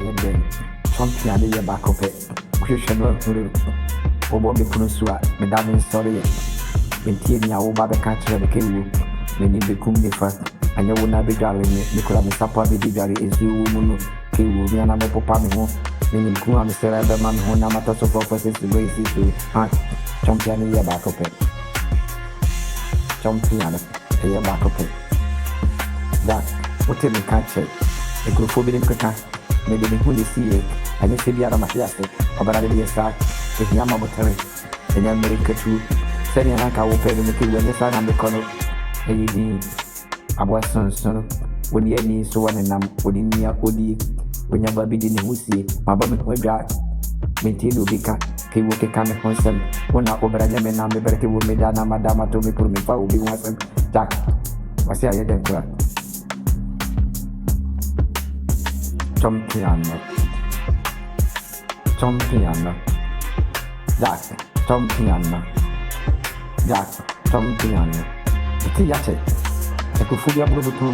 and then something I did back up it. Christian work to do. For what we couldn't swear, Madame is sorry. When Tia over the catcher the king, when you become the first, and you will not be jolly, because I'm a supper with the jolly is you woman, King will be an ample papa home. When you come on the Sarah man who now matters of purposes to raise it to heart. Champion in your back up it. Champion in your back up it. That, what did we catch it? A group of them could catch. Maybe they couldn't see it. I just see the other mafiastic, or I did a start. If you are my buttery, and then make it true. Sending like I will pay the key when the sun and the corner. Hey, I was son, when the enemy so one and I'm within near Odi. When your baby didn't who see my baby will drive. Maintain Ubika, he will take on the consent. When I over a lemon, I'm the better with me than Madame told me for me for be one. Jack, what's the idea? Champion, Jack, champion. Tiate, I could fully approve to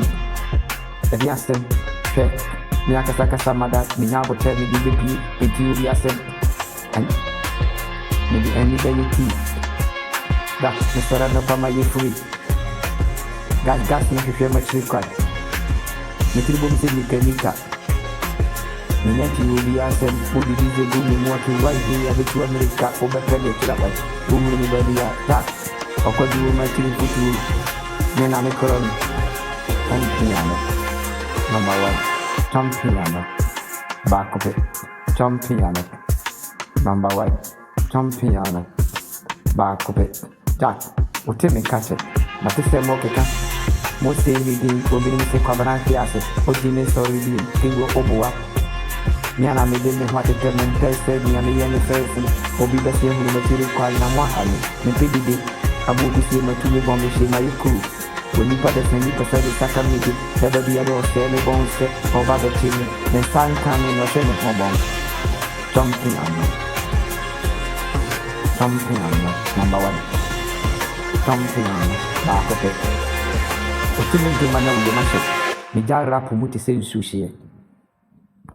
the Yasen, Miakasaka Samada, Minabo tell me DBP, into Yasen, and maybe any day you tea. That Mr. Ranopama, you free. Gas, not if you're much required. Metribum Sinica. Minati will be asked, would it be a good more to write here to America for better than whom anybody attack? Or could you my team put you? Then I'm a column. Champion. Number one. Champion. Back of it. Champion. Number one. Champion. Back of it. Jack. What tell me catch it? But this is more kicker. Most daily will be in the Cabaret Asset. What do you sorry? King will over. Miana made me what it and tested me and the young person will be the same material calling and what I mean. Maybe I would see my two bomb machine my crew. When you put the same percent of Sakamiti, never be able to say any bones set over the chimney, then sun coming or sending home bomb. Jumping on me. Number one. Jumping on me. Back of it. What do you mean to my name? The master. Mijara Pumuti say sushi.